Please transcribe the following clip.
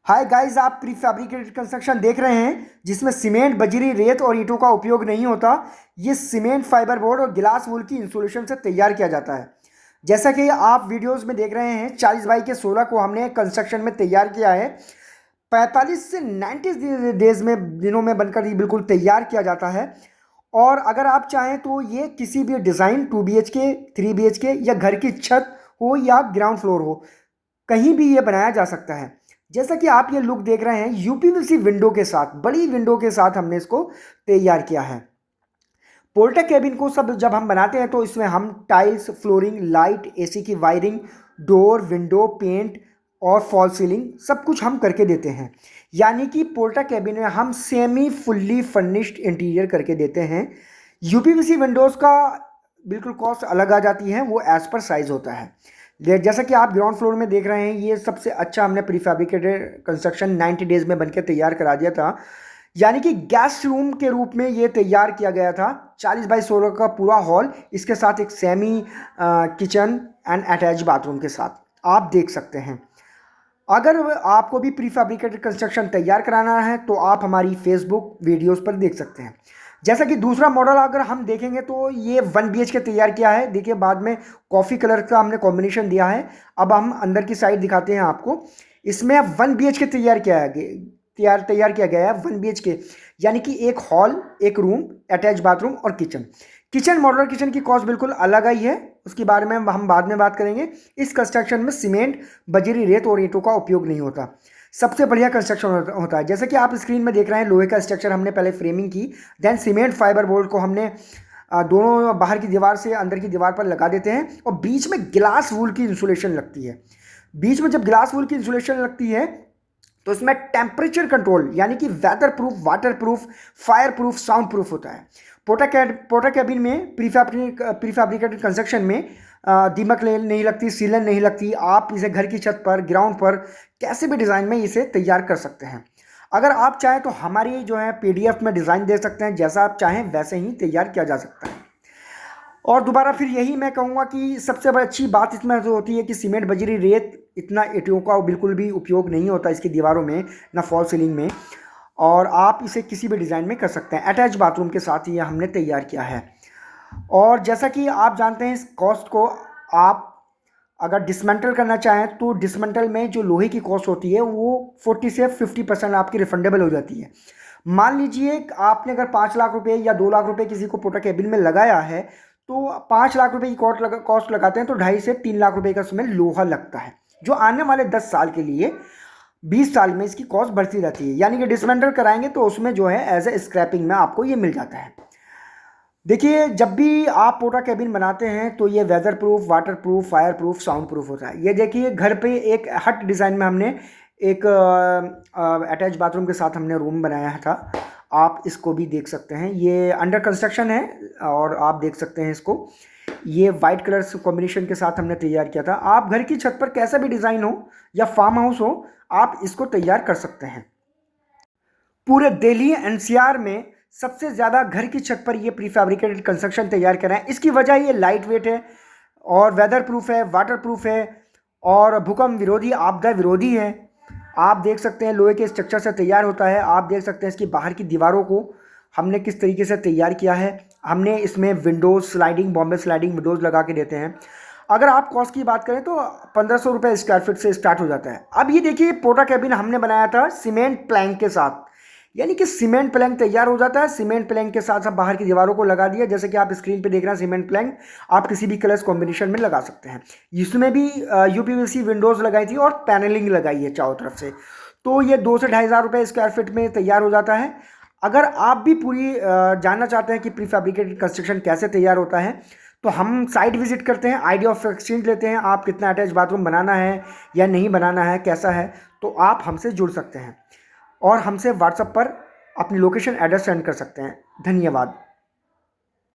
Hi guys, आप pre fabricated construction देख रहे हैं जिसमें सीमेंट, बजरी, रेत और ईंटों का उपयोग नहीं होता। ये सीमेंट, फाइबर बोर्ड और गिलास वूल की इंसुलेशन से तैयार किया जाता है। जैसा कि आप वीडियोस में देख रहे हैं, 40 बाई के 16 को हमने कंस्ट्रक्शन में तैयार किया है। 45 से 90 डेज में, दिनों में बनकर ये बिल्कुल तैयार किया जाता है। और अगर आप चाहें तो ये किसी भी डिज़ाइन 2 BHK, 3 BHK या घर की छत हो या ग्राउंड फ्लोर हो, कहीं भी ये बनाया जा सकता है। जैसा कि आप ये लुक देख रहे हैं, यूपीवीसी विंडो के साथ, बड़ी विंडो के साथ हमने इसको तैयार किया है। पोर्टा कैबिन को सब जब हम बनाते हैं तो इसमें हम टाइल्स, फ्लोरिंग, लाइट, एसी की वायरिंग, डोर, विंडो, पेंट और फॉल सीलिंग सब कुछ हम करके देते हैं। यानी कि पोर्टा कैबिन में हम सेमी फुल्ली फर्निश्ड इंटीरियर करके देते हैं। यूपीवीसी विंडोज़ का बिल्कुल कॉस्ट अलग आ जाती है, वो एज पर साइज होता है। जैसा कि आप ग्राउंड फ्लोर में देख रहे हैं, ये सबसे अच्छा हमने प्री फैब्रिकेटेड कंस्ट्रक्शन 90 डेज में बनकर तैयार करा दिया था। यानी कि गेस्ट रूम के रूप में ये तैयार किया गया था। 40 बाई 16 का पूरा हॉल, इसके साथ एक semi kitchen and attach bathroom के साथ आप देख सकते हैं। अगर आपको भी प्री फैब्रिकेटेड कंस्ट्रक्शन तैयार कराना है तो आप हमारी फेसबुक वीडियोस पर देख सकते हैं। जैसा कि दूसरा मॉडल अगर हम देखेंगे तो ये 1 BHK तैयार किया है। देखिए, बाद में कॉफ़ी कलर का हमने कॉम्बिनेशन दिया है। अब हम अंदर की साइड दिखाते हैं आपको। इसमें 1 BHK तैयार किया है, तैयार किया गया है 1 BHK, यानी कि एक हॉल, एक रूम, अटैच बाथरूम और किचन मॉडुलर किचन की कॉस्ट बिल्कुल अलग आई है, उसके बारे में हम बाद में बात करेंगे। इस कंस्ट्रक्शन में सीमेंट, बजरी, रेत और ईंटों का उपयोग नहीं होता। सबसे बढ़िया कंस्ट्रक्शन होता है। जैसे कि आप स्क्रीन में देख रहे हैं, लोहे का स्ट्रक्चर हमने पहले फ्रेमिंग की, देन सीमेंट फाइबर बोर्ड को हमने दोनों बाहर की दीवार से अंदर की दीवार पर लगा देते हैं और बीच में ग्लास वूल की इंसुलेशन लगती है। बीच में जब ग्लास वूल की इंसुलेशन लगती है तो इसमें टेम्परेचर कंट्रोल, यानी कि weatherproof, waterproof, fireproof, soundproof होता है। पोर्टा कैबिन में प्री फैब्रिकेटेड कंस्ट्रक्शन में दीमक नहीं लगती, सीलन नहीं लगती। आप इसे घर की छत पर, ग्राउंड पर, कैसे भी डिज़ाइन में इसे तैयार कर सकते हैं। अगर आप चाहें तो हमारी जो है PDF में डिज़ाइन दे सकते हैं, जैसा आप चाहें वैसे ही तैयार किया जा सकता है। और दोबारा फिर यही मैं कहूँगा कि सबसे बड़ी अच्छी बात इसमें जो होती है कि सीमेंट, बजरी, रेत, इतना ईंटों का बिल्कुल भी उपयोग नहीं होता इसकी दीवारों में, ना फॉल सीलिंग में। और आप इसे किसी भी डिज़ाइन में कर सकते हैं। अटैच बाथरूम के साथ ये हमने तैयार किया है। और जैसा कि आप जानते हैं, इस कॉस्ट को आप अगर डिसमेंटल करना चाहें तो डिसमेंटल में जो लोहे की कॉस्ट होती है वो 40 से 50% आपकी रिफंडेबल हो जाती है। मान लीजिए आपने अगर 5 लाख रुपए या 2 लाख रुपए किसी को पोर्टा कैबिन में लगाया है, तो 5 लाख रुपए की कॉस्ट लगाते हैं तो 2.5 से 3 लाख रुपए का उसमें लोहा लगता है, जो आने वाले 10 साल के लिए, 20 साल में इसकी कॉस्ट बढ़ती रहती है। यानी कि डिसमेंटल कराएंगे तो उसमें जो है एज ए स्क्रैपिंग में आपको ये मिल जाता है। देखिए, जब भी आप पोर्टा कैबिन बनाते हैं तो ये weatherproof, waterproof, fireproof, soundproof होता है। ये देखिए, घर पे एक हट डिज़ाइन में हमने एक अटैच बाथरूम के साथ हमने रूम बनाया था। आप इसको भी देख सकते हैं, ये अंडर कंस्ट्रक्शन है और आप देख सकते हैं इसको। ये वाइट कलर कॉम्बिनेशन के साथ हमने तैयार किया था। आप घर की छत पर कैसा भी डिज़ाइन हो या फार्म हाउस हो, आप इसको तैयार कर सकते हैं। पूरे दिल्ली NCR में सबसे ज़्यादा घर की छत पर ये प्री फैब्रिकेटेड कंस्ट्रक्शन तैयार कर रहे हैं। इसकी वजह ये लाइट वेट है और वेदर प्रूफ है, वाटर प्रूफ है और भूकंप विरोधी, आपदा विरोधी है। आप देख सकते हैं लोहे के स्ट्रक्चर से तैयार होता है। आप देख सकते हैं इसकी बाहर की दीवारों को हमने किस तरीके से तैयार किया है। हमने इसमें Windows sliding, Bombay sliding Windows लगा के देते हैं। अगर आप कॉस्ट की बात करें तो 1500 रुपये स्क्वायर फीट से स्टार्ट हो जाता है। अब ये देखिए, पोर्टा कैबिन हमने बनाया था सीमेंट प्लैंक के साथ, यानी कि सीमेंट प्लैंक तैयार हो जाता है। सीमेंट प्लैंक के साथ बाहर की दीवारों को लगा दिया, जैसे कि आप स्क्रीन पे देख रहे हैं। सीमेंट प्लैंक आप किसी भी कलर्स कॉम्बिनेशन में लगा सकते हैं। इसमें भी यूपीवीसी विंडोज़ लगाई थी और पैनलिंग लगाई है चारों तरफ से। तो ये 2 से 2,500 रुपये स्क्वायर फीट में तैयार हो जाता है। अगर आप भी पूरी जानना चाहते हैं कि प्री फैब्रिकेटेड कंस्ट्रक्शन कैसे तैयार होता है, तो हम साइट विजिट करते हैं, आइडिया ऑफ एक्सचेंज लेते हैं। आप कितना अटैच बाथरूम बनाना है या नहीं बनाना है, कैसा है, तो आप हमसे जुड़ सकते हैं और हमसे व्हाट्सएप पर अपनी लोकेशन एड्रेस सेंड कर सकते हैं। धन्यवाद।